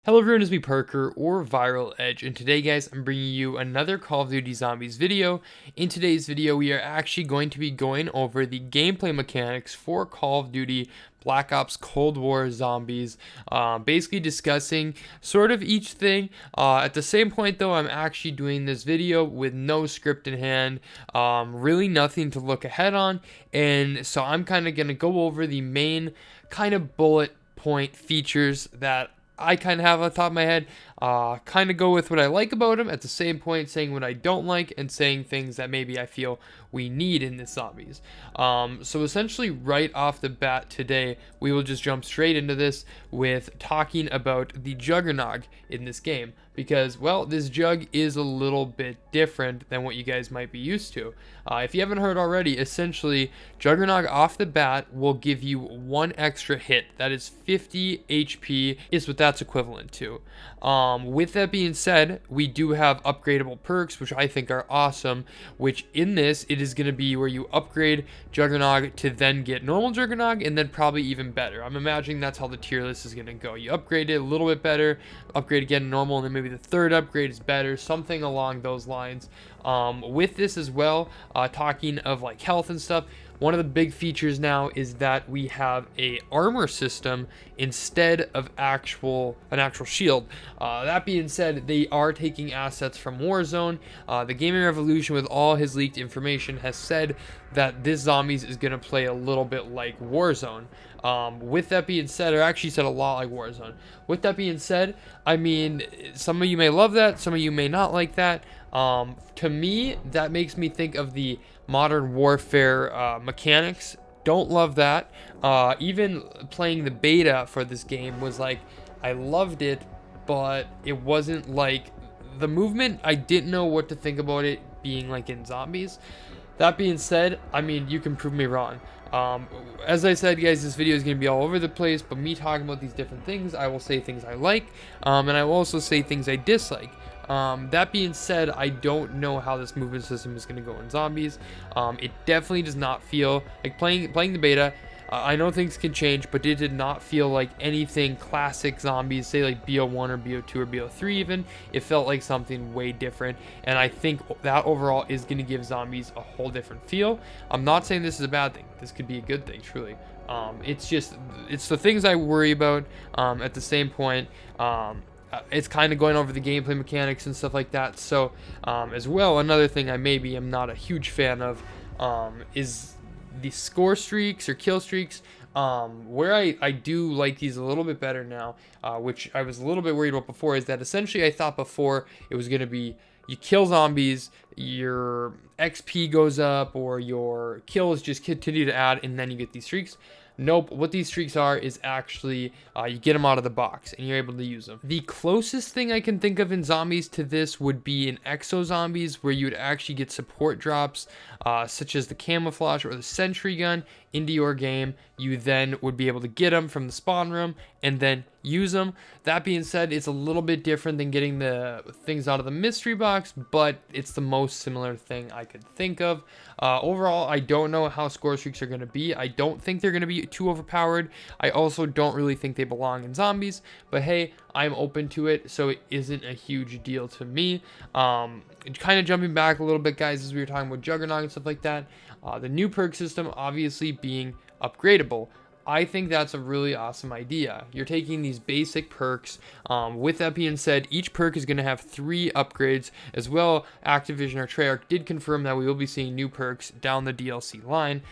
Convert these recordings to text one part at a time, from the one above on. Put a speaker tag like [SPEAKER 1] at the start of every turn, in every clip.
[SPEAKER 1] Hello everyone, it's me Parker or Viral Edge, and today guys I'm bringing you another Call of Duty Zombies video. In today's video we are actually going to be going over the gameplay mechanics for Call of Duty Black Ops Cold War Zombies, basically discussing sort of each thing. At the same point though, I'm actually doing this video with no script in hand, really nothing to look ahead on, and so I'm kind of going to go over the main kind of bullet point features that I kind of have on top of my head, kind of go with what I like about him, at the same point saying what I don't like and saying things that maybe I feel we need in this zombies. So essentially right off the bat today, we will just jump straight into this with talking about the Juggernog in this game. Because, well, this Jug is a little bit different than what you guys might be used to. If you haven't heard already, essentially, Juggernog off the bat will give you one extra hit. That is 50 HP is what that's equivalent to. With that being said, we do have upgradable perks, which I think are awesome, which in this, it is going to be where you upgrade Juggernog to then get normal Juggernog, and then probably even better. I'm imagining that's how the tier list is going to go. You upgrade it a little bit better, upgrade again normal, and then maybe the third upgrade is better, something along those lines. With this as well, talking of like health and stuff, one of the big features now is that we have a armor system instead of an actual shield. That being said, they are taking assets from Warzone. The Gaming Revolution, with all his leaked information, has said that this Zombies is going to play a little bit like Warzone. With that being said, or actually said a lot like Warzone. With that being said, I mean, some of you may love that, some of you may not like that. To me, that makes me think of the Modern Warfare mechanics. Don't love that. Even playing the beta for this game was like, I loved it, but it wasn't like the movement. I didn't know what to think about it being like in Zombies. That being said, I mean, you can prove me wrong. As I said, guys, this video is going to be all over the place, but me talking about these different things, I will say things I like, and I will also say things I dislike. That being said, I don't know how this movement system is going to go in Zombies. It definitely does not feel like playing the beta. I know things can change, but it did not feel like anything classic Zombies, say like BO1 or BO2 or BO3 even. It felt like something way different, and I think that overall is going to give Zombies a whole different feel. I'm not saying this is a bad thing. This could be a good thing, truly. It's the things I worry about. At the same point, it's kind of going over the gameplay mechanics and stuff like that. So, as well, another thing I maybe am not a huge fan of is the score streaks or kill streaks, where I do like these a little bit better now, which I was a little bit worried about before, is that essentially I thought before it was going to be you kill zombies, your XP goes up, or your kills just continue to add, and then you get these streaks. Nope, what these streaks are is actually you get them out of the box and you're able to use them. The closest thing I can think of in Zombies to this would be in Exo Zombies, where you would actually get support drops such as the camouflage or the sentry gun into your game. You then would be able to get them from the spawn room and then use them. That being said, it's a little bit different than getting the things out of the mystery box, but it's the most similar thing I could think of. Overall, I don't know how score streaks are going to be. I don't think they're going to be too overpowered. I also don't really think they belong in Zombies, but hey, I'm open to it, so it isn't a huge deal to me. Kind of jumping back a little bit, guys, as we were talking about Juggernog and stuff like that. The new perk system obviously being upgradable. I think that's a really awesome idea. You're taking these basic perks. With that being said, each perk is going to have 3 upgrades as well. Activision or Treyarch did confirm that we will be seeing new perks down the DLC line.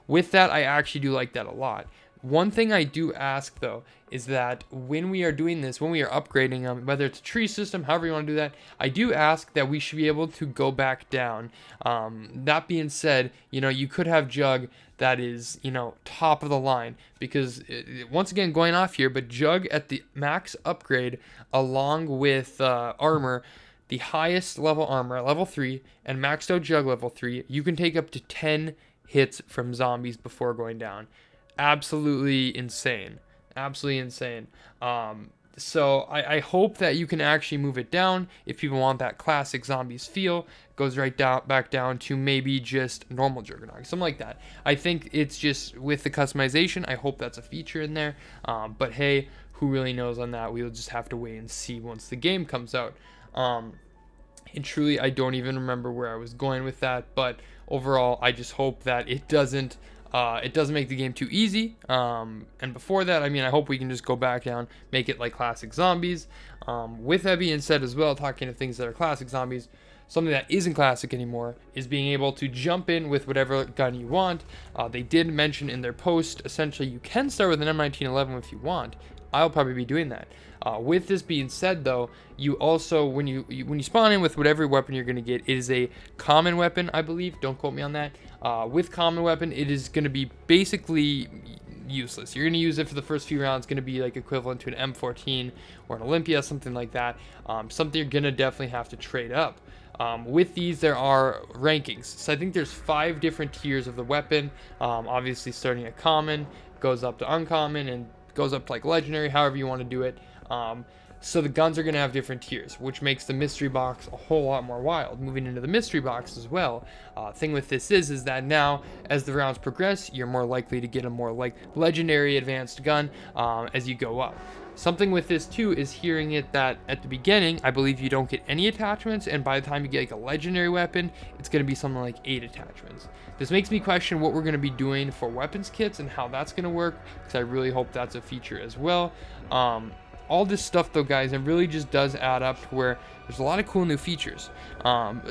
[SPEAKER 1] With that, I actually do like that a lot. One thing I do ask, though, is that when we are doing this, when we are upgrading them, whether it's a tree system, however you want to do that, I do ask that we should be able to go back down. That being said, you know, you could have Jug that is, you know, top of the line, because once again, going off here, but Jug at the max upgrade along with armor, the highest level armor at level 3 and maxed out Jug level 3, you can take up to 10 hits from zombies before going down. Absolutely insane. Absolutely insane. So I hope that you can actually move it down. If people want that classic Zombies feel, it goes right back down to maybe just normal Juggernog, something like that. I think it's just with the customization, I hope that's a feature in there. But hey, who really knows on that? We'll just have to wait and see once the game comes out. And truly, I don't even remember where I was going with that, but overall, I just hope that it doesn't make the game too easy. And before that, I mean, I hope we can just go back down, make it like classic zombies. With that being said as well, talking to things that are classic zombies, something that isn't classic anymore is being able to jump in with whatever gun you want. They did mention in their post, essentially, you can start with an M1911 if you want. I'll probably be doing that. With this being said, though, you also, when you spawn in with whatever weapon you're going to get, it is a common weapon, I believe. Don't quote me on that. With common weapon, it is going to be basically useless. You're going to use it for the first few rounds. It's going to be like equivalent to an M14 or an Olympia, something like that. Something you're going to definitely have to trade up. With these, there are rankings. So I think there's 5 different tiers of the weapon. Obviously, starting at common, goes up to uncommon, and goes up to like legendary, however you want to do it. So the guns are going to have different tiers, which makes the mystery box a whole lot more wild. Moving into the mystery box as well, thing with this is that now as the rounds progress, you're more likely to get a more like legendary advanced gun as you go up. Something with this too is hearing it that at the beginning, I believe you don't get any attachments, and by the time you get like a legendary weapon, it's going to be something like 8 attachments. This makes me question what we're going to be doing for weapons kits and how that's going to work, because I really hope that's a feature as well. All this stuff though, guys, it really just does add up to where there's a lot of cool new features.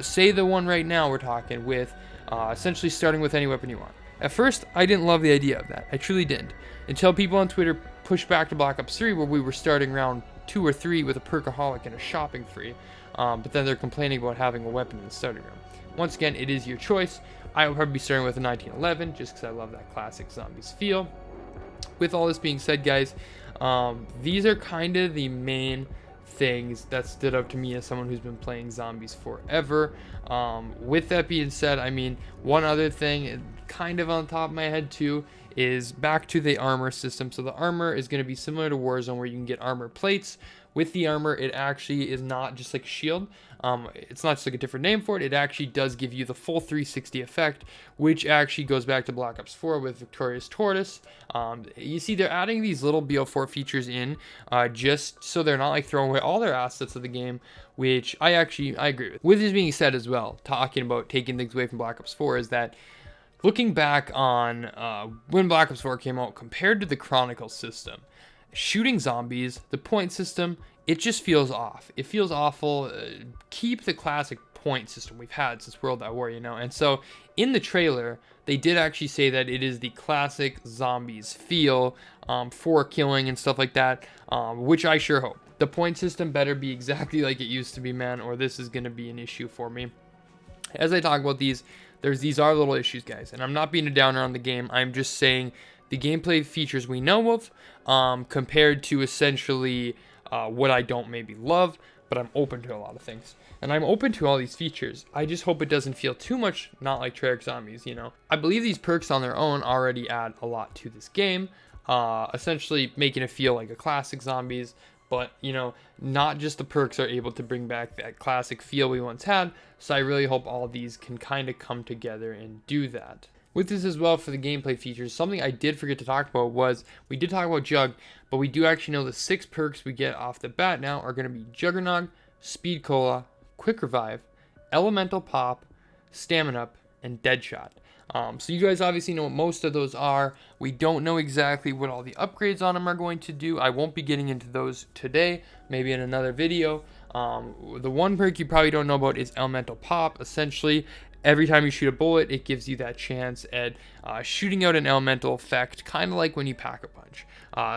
[SPEAKER 1] Say the one right now we're talking with essentially starting with any weapon you want. At first, I didn't love the idea of that. I truly didn't. Until people on Twitter pushed back to Black Ops 3 where we were starting round 2 or 3 with a perkaholic and a shopping free. But then they're complaining about having a weapon in the starting round. Once again, it is your choice. I will probably be starting with a 1911 just because I love that classic zombies feel. With all this being said, guys, these are kind of the main things that stood out to me as someone who's been playing zombies forever. With that being said, I mean, one other thing kind of on top of my head too is back to the armor system. So the armor is going to be similar to Warzone, where you can get armor plates. With the armor, it actually is not just like a shield. It's not just like a different name for it. It actually does give you the full 360 effect, which actually goes back to Black Ops 4 with Victorious Tortoise. You see, they're adding these little BO4 features in just so they're not like throwing away all their assets of the game, which I agree with. With this being said as well, talking about taking things away from Black Ops 4 is that looking back on when Black Ops 4 came out compared to the Chronicle system, shooting zombies, the point system, it just feels off. It feels awful. Keep the classic point system we've had since World at War, you know. And so in the trailer, they did actually say that it is the classic zombies feel for killing and stuff like that, which I sure hope. The point system better be exactly like it used to be, man, or this is going to be an issue for me. As I talk about these, these are little issues, guys, and I'm not being a downer on the game. I'm just saying the gameplay features we know of compared to essentially what I don't maybe love, but I'm open to a lot of things. And I'm open to all these features. I just hope it doesn't feel too much not like Tytrex zombies, you know. I believe these perks on their own already add a lot to this game, essentially making it feel like a classic zombies. But, you know, not just the perks are able to bring back that classic feel we once had. So I really hope all these can kind of come together and do that. With this as well for the gameplay features, something I did forget to talk about was, we did talk about Jug, but we do actually know the 6 perks we get off the bat now are going to be Juggernog, Speed Cola, Quick Revive, Elemental Pop, Stamina Up, and Deadshot. So you guys obviously know what most of those are. We don't know exactly what all the upgrades on them are going to do. I won't be getting into those today, maybe in another video. The one perk you probably don't know about is Elemental Pop. Essentially, every time you shoot a bullet, it gives you that chance at shooting out an elemental effect, kind of like when you pack a punch.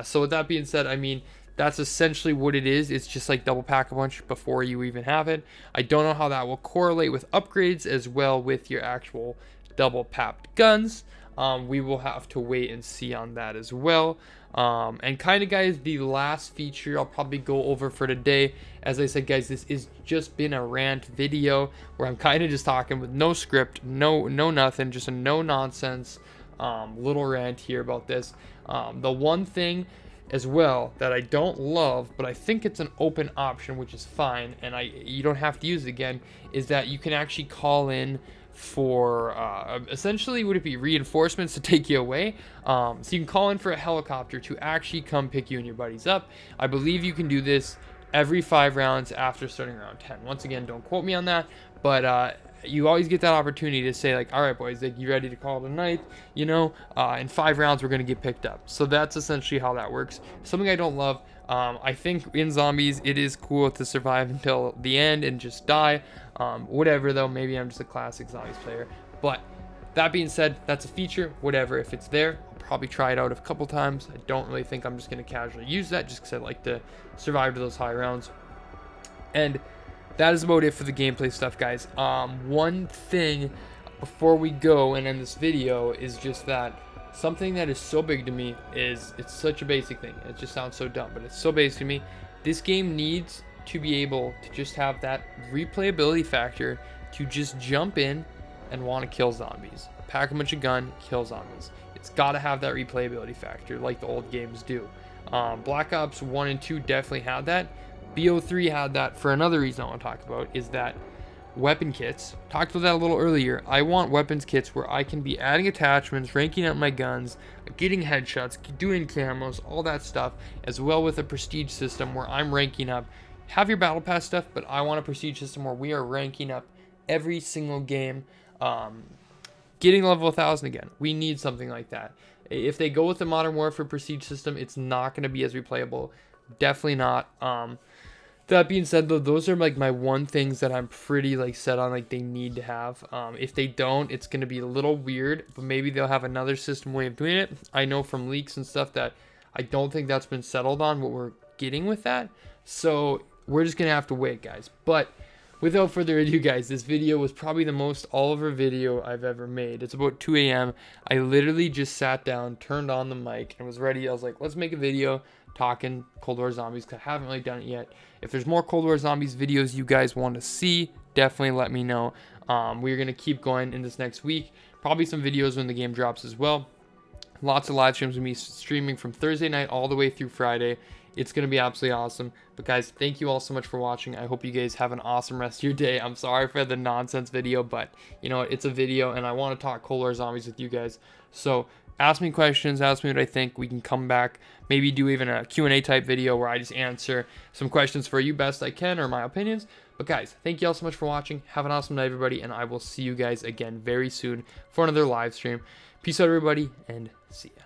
[SPEAKER 1] So with that being said, I mean, that's essentially what it is. It's just like double pack a punch before you even have it. I don't know how that will correlate with upgrades as well with your actual double papped guns. We will have to wait and see on that as well. And kind of, guys, the last feature I'll probably go over for today. As I said, guys, this is just been a rant video where I'm kind of just talking with no script, no nothing, just a no nonsense little rant here about this. The one thing as well that I don't love, but I think it's an open option, which is fine, and you don't have to use it again, is that you can actually call in for essentially, would it be reinforcements to take you away? So you can call in for a helicopter to actually come pick you and your buddies up. I believe you can do this every 5 rounds after starting round 10. Once again, don't quote me on that, but you always get that opportunity to say, like, all right, boys, like, you ready to call it a night? You know, in 5 rounds, we're going to get picked up. So that's essentially how that works. Something I don't love. I think in zombies, it is cool to survive until the end and just die. Whatever, though. Maybe I'm just a classic zombies player. But that being said, that's a feature. Whatever. If it's there, I'll probably try it out a couple times. I don't really think I'm just going to casually use that just because I like to survive to those high rounds. And that is about it for the gameplay stuff, guys. One thing before we go and end this video is just that something that is so big to me is, it's such a basic thing. It just sounds so dumb, but it's so basic to me. This game needs to be able to just have that replayability factor to just jump in and want to kill zombies. Pack a bunch of gun, kill zombies. It's got to have that replayability factor like the old games do. Black Ops 1 and 2 definitely had that. BO3 had that for another reason I want to talk about, is that weapon kits. Talked about that a little earlier. I want weapons kits where I can be adding attachments, ranking up my guns, getting headshots, doing camos, all that stuff, as well with a prestige system where I'm ranking up. Have your battle pass stuff, but I want a prestige system where we are ranking up every single game, getting level 1000 again. We need something like that. If they go with the Modern Warfare prestige system, it's not going to be as replayable. Definitely not. That being said, though, those are like my one things that I'm pretty like set on, like they need to have. If they don't, it's going to be a little weird, but maybe they'll have another system way of doing it. I know from leaks and stuff that I don't think that's been settled on what we're getting with that. So we're just going to have to wait, guys. But without further ado, guys, this video was probably the most all-over video I've ever made. It's about 2 a.m. I literally just sat down, turned on the mic, and was ready. I was like, let's make a video talking Cold War Zombies, because I haven't really done it yet. If there's more Cold War Zombies videos you guys want to see, definitely let me know. We're going to keep going in this next week. Probably some videos when the game drops as well. Lots of live streams with me streaming from Thursday night all the way through Friday. It's going to be absolutely awesome. But guys, thank you all so much for watching. I hope you guys have an awesome rest of your day. I'm sorry for the nonsense video, but you know, it's a video and I want to talk Cold War Zombies with you guys. So ask me questions, ask me what I think. We can come back, maybe do even a Q&A type video where I just answer some questions for you best I can, or my opinions. But guys, thank you all so much for watching. Have an awesome night, everybody, and I will see you guys again very soon for another live stream. Peace out, everybody, and see ya.